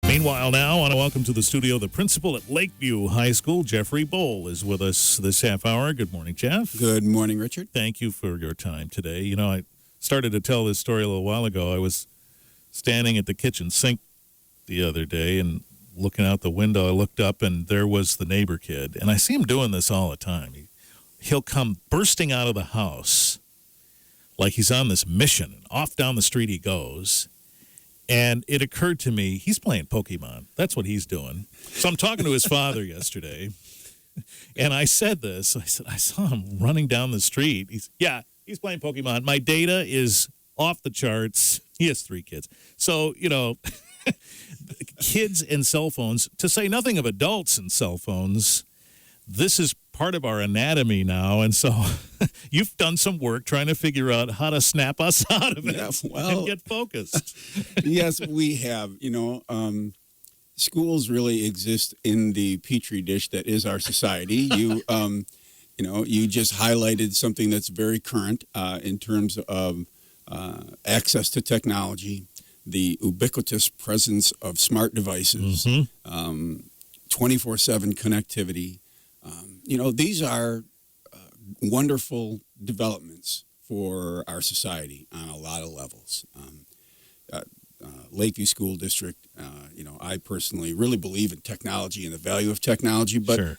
Meanwhile, now, I want to welcome to the studio the principal at Lakeview High School, Jeffrey Bohl, is with us this half hour. Good morning, Jeff. Good morning, Richard. Thank you for your time today. You know, I started to tell this story a little while ago. I was standing at the kitchen sink the other day and looking out the window. I looked up, and there was the neighbor kid. And I see him doing this all the time. He'll come bursting out of the house like he's on this mission, and off down the street he goes. And it occurred to me, he's playing Pokemon. That's what he's doing. So I'm talking to his father yesterday, and I said this. I said, I saw him running down the street. He's playing Pokemon. My data is off the charts. He has 3 kids. So, you know, kids and cell phones, to say nothing of adults and cell phones, this is part of our anatomy now. And so you've done some work trying to figure out how to snap us out of it and get focused. Yes, we have. You know, schools really exist in the petri dish that is our society. You just highlighted something that's very current in terms of access to technology, the ubiquitous presence of smart devices, 24/7 connectivity. These are wonderful developments for our society on a lot of levels. Lakeview School District, I personally really believe in technology and the value of technology, but Sure.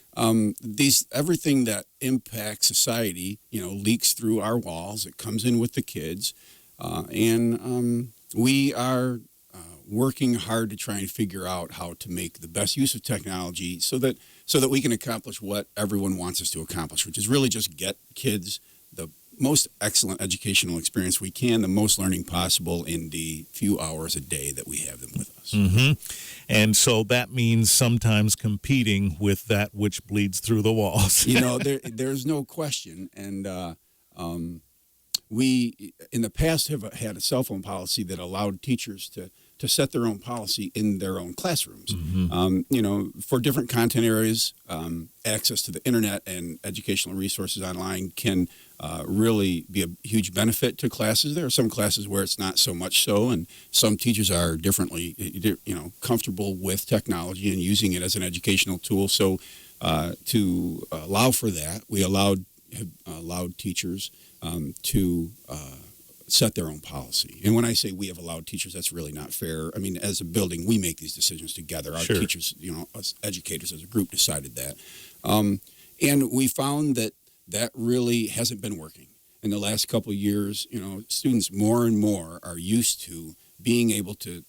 Everything that impacts society, leaks through our walls. It comes in with the kids, and we are working hard to try and figure out how to make the best use of technology so that we can accomplish what everyone wants us to accomplish, which is really just get kids the most excellent educational experience we can, the most learning possible in the few hours a day that we have them with us. Mm-hmm. And so that means sometimes competing with that which bleeds through the walls. There's no question. And we, in the past, have had a cell phone policy that allowed teachers to set their own policy in their own classrooms. Mm-hmm. For different content areas, access to the internet and educational resources online can really be a huge benefit to classes. There are some classes where it's not so much so, and some teachers are differently, comfortable with technology and using it as an educational tool. So to allow for that, we have allowed teachers to set their own policy. And when I say we have allowed teachers, that's really not fair. I mean, as a building, we make these decisions together. Our Sure. teachers, us educators as a group decided that. And we found that really hasn't been working. In the last couple of years, students more and more are used to being able to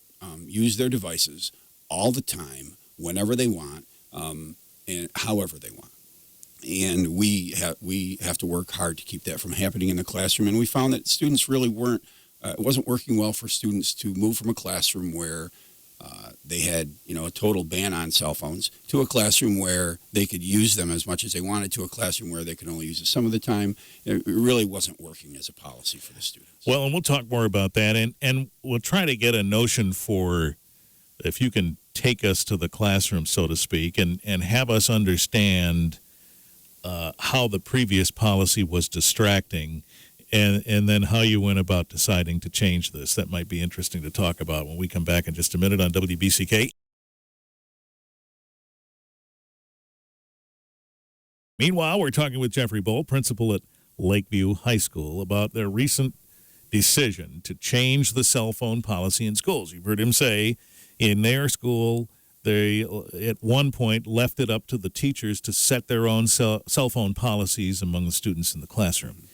use their devices all the time, whenever they want, and however they want. And we have to work hard to keep that from happening in the classroom. And we found that students really it wasn't working well for students to move from a classroom where they had, a total ban on cell phones to a classroom where they could use them as much as they wanted to a classroom where they could only use it some of the time. It really wasn't working as a policy for the students. Well, and we'll talk more about that, and we'll try to get a notion for, if you can take us to the classroom, so to speak, and have us understand how the previous policy was distracting, and then how you went about deciding to change this. That might be interesting to talk about when we come back in just a minute on WBCK. Meanwhile, we're talking with Jeffrey Bohl, principal at Lakeview High School, about their recent decision to change the cell phone policy in schools. You've heard him say in their school, they, at one point, left it up to the teachers to set their own cell phone policies among the students in the classroom.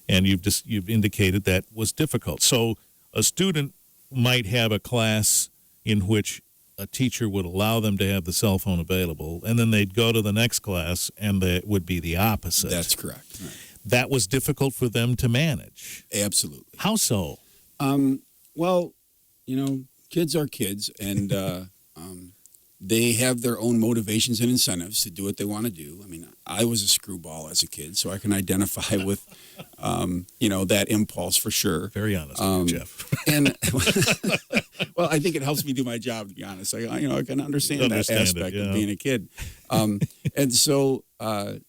And you've indicated that was difficult. So a student might have a class in which a teacher would allow them to have the cell phone available, and then they'd go to the next class, and it would be the opposite. That's correct. Right. That was difficult for them to manage. Absolutely. How so? Well, kids are kids, and they have their own motivations and incentives to do what they want to do. I mean, I was a screwball as a kid, so I can identify with, that impulse for sure. Very honest with you, Jeff. And well, I think it helps me do my job, to be honest. I can understand that aspect of being a kid. And so part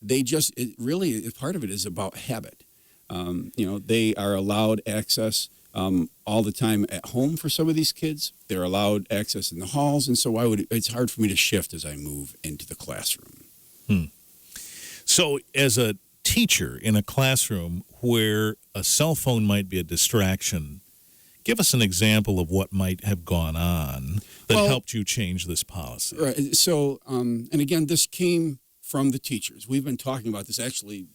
of it is about habit. They are allowed access all the time at home for some of these kids. They're allowed access in the halls, and so it's hard for me to shift as I move into the classroom. So as a teacher in a classroom where a cell phone might be a distraction, give us an example of what might have gone on that helped you change this policy. Right. So, and again, this came from the teachers. We've been talking about this actually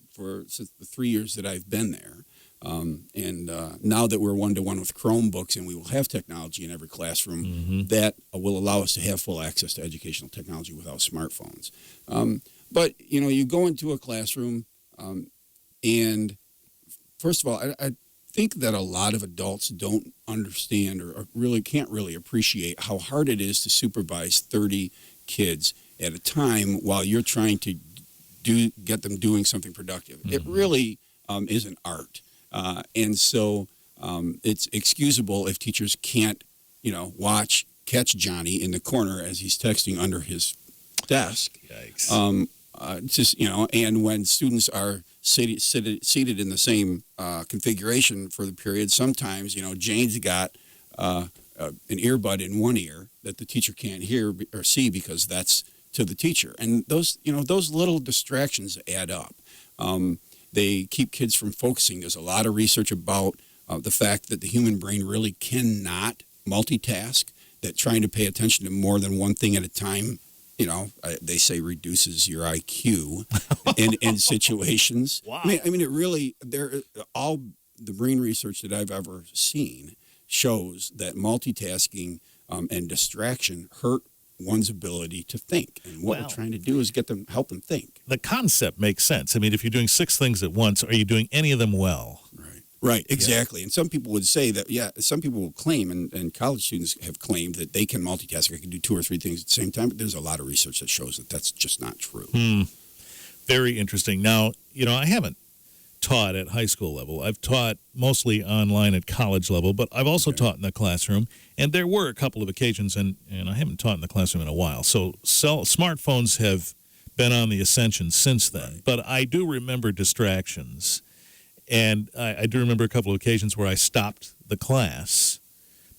since the 3 years that I've been there. And now that we're one-to-one with Chromebooks and we will have technology in every classroom, that will allow us to have full access to educational technology without smartphones. But, you go into a classroom and first of all, I think that a lot of adults don't understand or really can't really appreciate how hard it is to supervise 30 kids at a time while you're trying to get them doing something productive. It really is an art. And so it's excusable if teachers can't, catch Johnny in the corner as he's texting under his desk. Yikes. And when students are seated in the same configuration for the period, sometimes, Jane's got an earbud in one ear that the teacher can't hear or see because that's to the teacher. And those little distractions add up. They keep kids from focusing. There's a lot of research about the fact that the human brain really cannot multitask, that trying to pay attention to more than one thing at a time, they say reduces your IQ in situations. Wow. I mean, it really, all the brain research that I've ever seen shows that multitasking and distraction hurt one's ability to think. And what we're trying to do is help them think. The concept makes sense. I mean, if you're doing 6 things at once, are you doing any of them well? Right, exactly. Yeah. And some people would say that, some people will claim, and college students have claimed that they can multitask. I can do 2 or 3 things at the same time, but there's a lot of research that shows that that's just not true. Very interesting. Now, I haven't taught at high school level. I've taught mostly online at college level, but I've also taught in the classroom, and there were a couple of occasions, and I haven't taught in the classroom in a while. So smartphones have been on the ascension since then, but I do remember distractions. And I do remember a couple of occasions where I stopped the class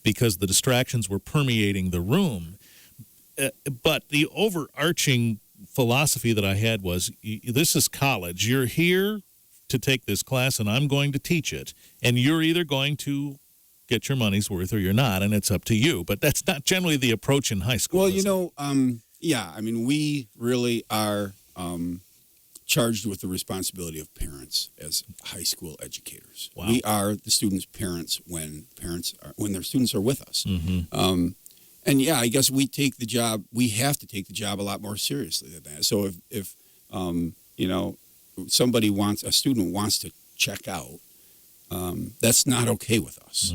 because the distractions were permeating the room. But the overarching philosophy that I had was, this is college. You're here to take this class, and I'm going to teach it. And you're either going to get your money's worth or you're not, and it's up to you. But that's not generally the approach in high school. Well, we really are charged with the responsibility of parents as high school educators. Wow. We are the students' parents when their students are with us. I guess we have to take the job a lot more seriously than that. So if a student wants to check out, that's not okay with us.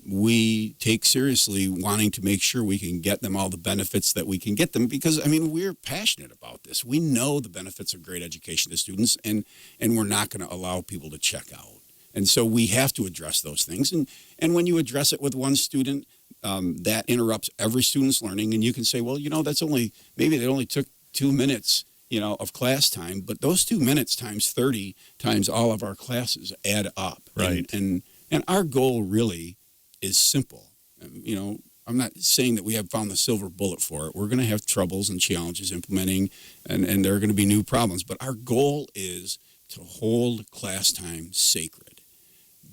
We take seriously wanting to make sure we can get them all the benefits that we can get them because, we're passionate about this. We know the benefits of great education to students, and we're not going to allow people to check out. And so we have to address those things. And when you address it with one student, that interrupts every student's learning. And you can say, well, maybe they only took 2 minutes of class time, but those 2 minutes times 30 times all of our classes add up. Right. And our goal really is simple. I'm not saying that we have found the silver bullet for it. We're going to have troubles and challenges implementing, and there are going to be new problems. But our goal is to hold class time sacred.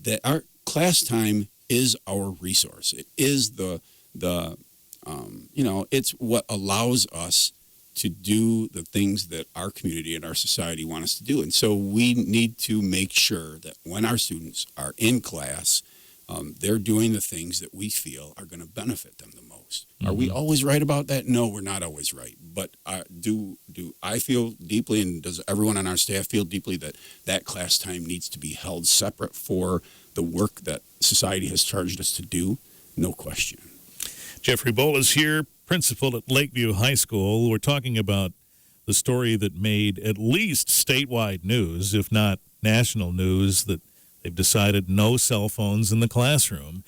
That our class time is our resource. It is it's what allows us to do the things that our community and our society want us to do. And so we need to make sure that when our students are in class, they're doing the things that we feel are going to benefit them the most. Are we always right about that? No, we're not always right. But do I feel deeply, and does everyone on our staff feel deeply, that class time needs to be held separate for the work that society has charged us to do? No question. Jeffrey Bohl is here, principal at Lakeview High School. We're talking about the story that made at least statewide news, if not national news, that they've decided no cell phones in the classroom.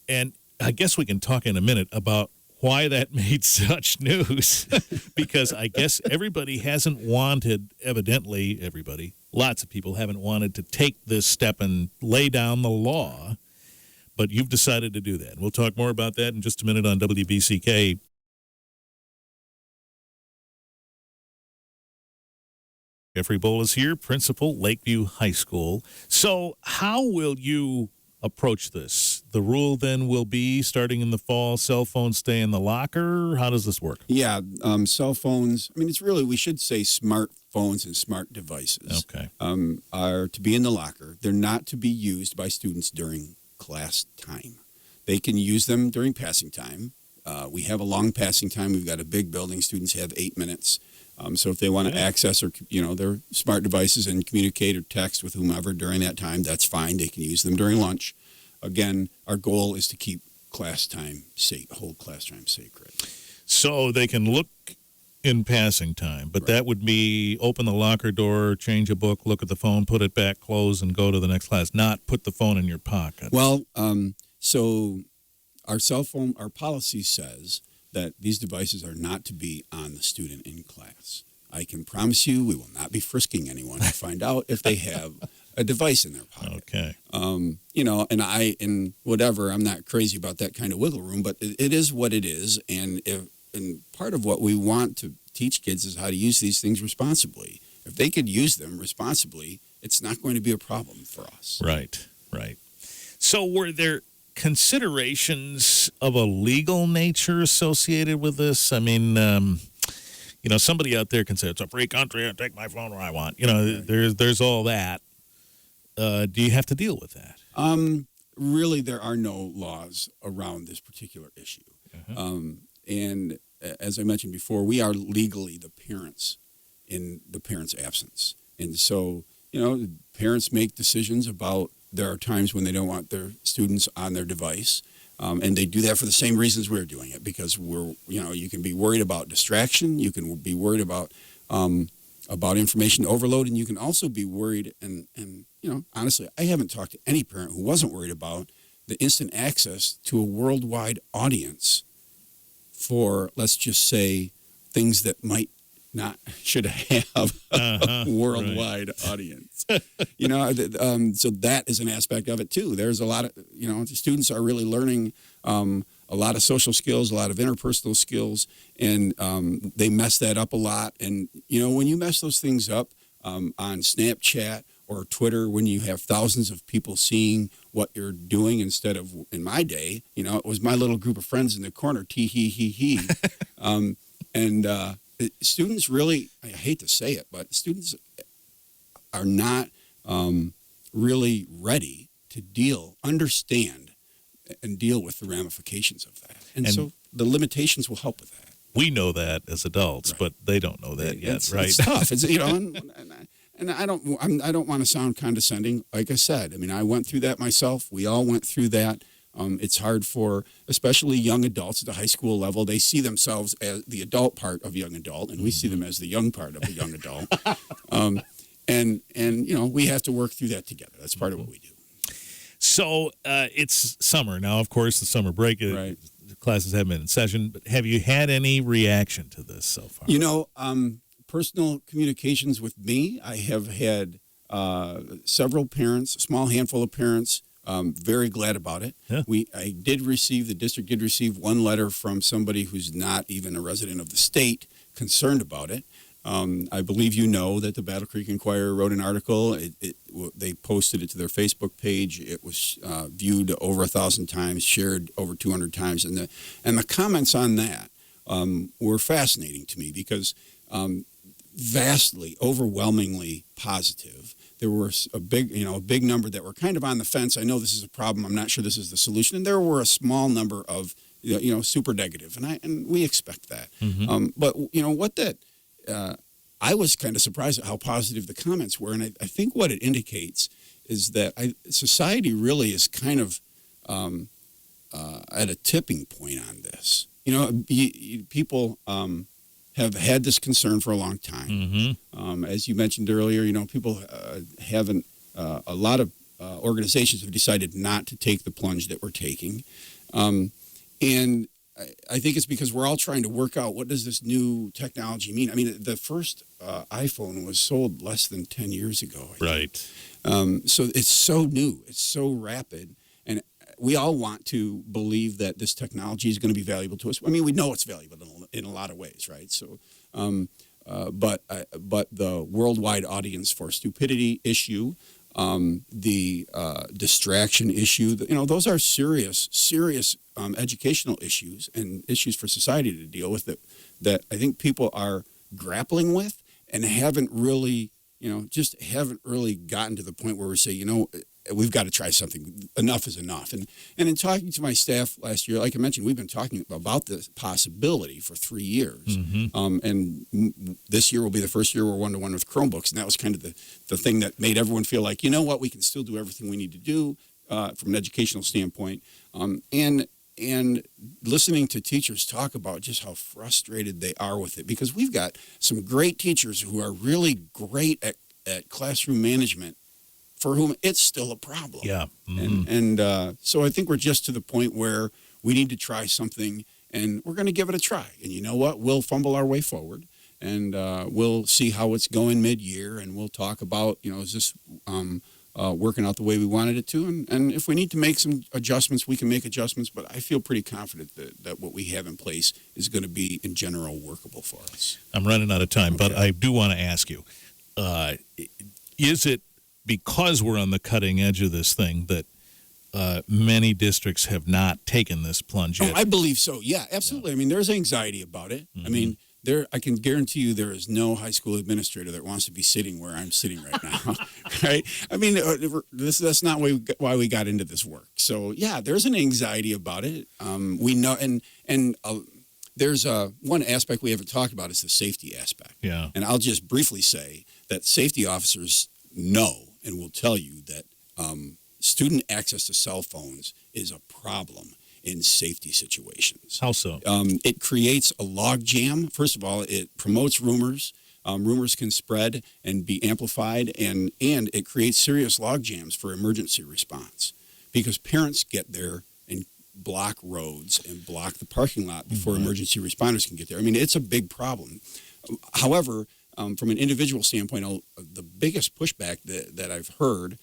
And I guess we can talk in a minute about why that made such news, because I guess everybody hasn't wanted, lots of people haven't wanted to take this step and lay down the law. but you've decided to do that. We'll talk more about that in just a minute on WBCK. Jeffrey Bohl is here, principal, Lakeview High School. So how will you approach this? The rule then will be, starting in the fall, cell phones stay in the locker. How does this work? Yeah, cell phones, I mean, it's really, we should say smartphones and smart devices are to be in the locker. They're not to be used by students during class time. They can use them during passing time. We have a long passing time. We've got a big building. Students have 8 minutes. So if they want to access or, their smart devices and communicate or text with whomever during that time, that's fine. They can use them during lunch. Again, our goal is to keep class time hold class time sacred. So they can look in passing time, but that would be open the locker door, change a book, look at the phone, put it back, close, and go to the next class, not put the phone in your pocket. Well, so our policy says that these devices are not to be on the student in class. I can promise you we will not be frisking anyone to find out if they have a device in their pocket. Okay. And whatever, I'm not crazy about that kind of wiggle room, but it is what it is. And part of what we want to teach kids is how to use these things responsibly. If they could use them responsibly, it's not going to be a problem for us. Right. So were there considerations of a legal nature associated with this? I mean, somebody out there can say it's a free country. I take my phone where I want. There's all that. Do you have to deal with that? Really, there are no laws around this particular issue. And as I mentioned before, we are legally the parents in the parents' absence. And so, parents make decisions about, there are times when they don't want their students on their device. And they do that for the same reasons we're doing it, because you can be worried about distraction. You can be worried about information overload. And you can also be worried. And honestly, I haven't talked to any parent who wasn't worried about the instant access to a worldwide audience for, let's just say, things that might not should have a worldwide audience. So that is an aspect of it too. There's a lot of, the students are really learning a lot of social skills, a lot of interpersonal skills, and they mess that up a lot. And, when you mess those things up on Snapchat or Twitter, when you have thousands of people seeing what you're doing instead of, in my day, it was my little group of friends in the corner, tee-hee-hee-hee. Students really, I hate to say it, but students are not really ready to understand and deal with the ramifications of that. And so the limitations will help with that. We know that as adults, but they don't know that yet, right? It's tough. It's, and I don't want to sound condescending. Like I said, I mean, I went through that myself. We all went through that. It's hard for, especially young adults at the high school level. They see themselves as the adult part of young adult, and we see them as the young part of a young adult. And we have to work through that together. That's part of what we do. So it's summer now. Of course, the summer break. Right. Classes haven't been in session. But have you had any reaction to this so far? Personal communications with me, I have had several parents, a small handful of parents. Very glad about it. Yeah. The district did receive one letter from somebody who's not even a resident of the state concerned about it. I believe that the Battle Creek Inquirer wrote an article. They posted it to their Facebook page. It was viewed over 1,000 times, shared over 200 times, and the comments on that were fascinating to me because vastly, overwhelmingly positive. There were a big number that were kind of on the fence. I know this is a problem. I'm not sure this is the solution. And there were a small number of, super negative. And we expect that. But, I was kind of surprised at how positive the comments were. And I think what it indicates is that society really is kind of at a tipping point on this. People have had this concern for a long time. Mm-hmm. As you mentioned earlier, people haven't, a lot of organizations have decided not to take the plunge that we're taking. And I think it's because we're all trying to work out, what does this new technology mean? I mean, the first iPhone was sold less than 10 years ago. Right. So it's so new. It's so rapid. And we all want to believe that this technology is going to be valuable to us. I mean, we know it's valuable in a lot of ways, right? So, but the worldwide audience for stupidity issue, the distraction issue, those are serious educational issues and issues for society to deal with that I think people are grappling with and haven't really, haven't really gotten to the point where we say, we've got to try something. Enough is enough. And in talking to my staff last year, like I mentioned, we've been talking about this possibility for 3 years. Mm-hmm. And this year will be the first year we're one-to-one with Chromebooks. And that was kind of the thing that made everyone feel like, you know what, we can still do everything we need to do from an educational standpoint. And listening to teachers talk about just how frustrated they are with it, because we've got some great teachers who are really great at classroom management, for whom it's still a problem. Yeah. Mm-hmm. And so I think we're just to the point where we need to try something, and we're going to give it a try. And you know what? We'll fumble our way forward, and we'll see how it's going mid-year, and we'll talk about, is this working out the way we wanted it to? And if we need to make some adjustments, we can make adjustments. But I feel pretty confident that what we have in place is going to be, in general, workable for us. I'm running out of time, Okay. but I do want to ask you, is it because we're on the cutting edge of this thing that many districts have not taken this plunge yet? Oh, I believe so. Yeah, absolutely. Yeah. I mean, there's anxiety about it. Mm-hmm. I mean, I can guarantee you there is no high school administrator that wants to be sitting where I'm sitting right now, right? I mean, that's not why we got into this work. So, yeah, there's an anxiety about it. We know, and there's one aspect we haven't talked about is the safety aspect. Yeah. And I'll just briefly say that safety officers know and will tell you that student access to cell phones is a problem in safety situations. How so? It creates a log jam. First of all, it promotes rumors. Rumors can spread and be amplified, and it creates serious log jams for emergency response, because parents get there and block roads and block the parking lot before emergency responders can get there. I mean, it's a big problem. However, from an individual standpoint, the biggest pushback that I've heard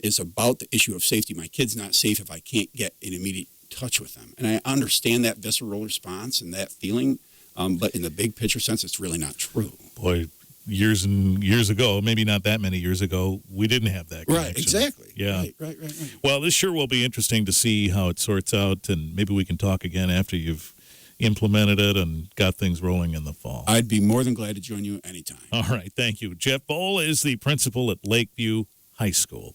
is about the issue of safety. My kid's not safe if I can't get in immediate touch with them. And I understand that visceral response and that feeling, but in the big picture sense, it's really not true. Boy, years and years ago, maybe not that many years ago, we didn't have that connection. Right, exactly. Yeah. Right. Well, this sure will be interesting to see how it sorts out, and maybe we can talk again after you've implemented it and got things rolling in the fall. I'd be more than glad to join you anytime. All right, thank you. Jeff Bohl is the principal at Lakeview High School.